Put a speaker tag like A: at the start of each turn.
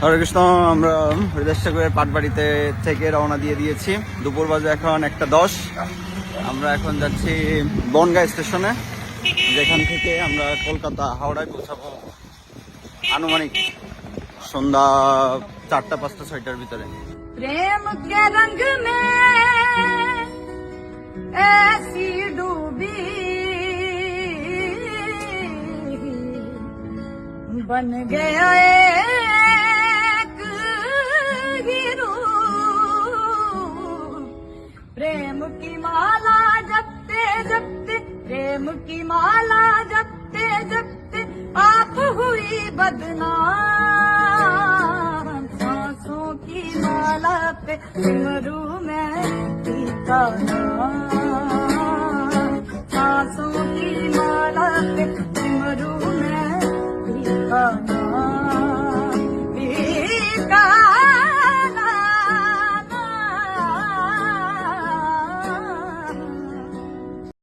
A: হরে কৃষ্ণ। আমরা হরিদাস ঠাকুরের পাটবাড়িতে থেকে রওনা দিয়ে দিয়েছি। দুপুর বাজে এখন 1:10। আমরা এখন যাচ্ছি বনগাঁ স্টেশনে, যেখান থেকে আমরা কলকাতা হাওড়ায় পৌঁছাবো আনুমানিক সন্ধ্যা 4টা, 5টা, 6টার ভিতরে।
B: प्रेम के रंग में ऐसी डूबी बन गया एक हीरो। प्रेम की माला जपते जपते, प्रेम की माला जपते जपते आप हुई बदनाम। सांसों की माला पे सिमरू मैं पीता नाम।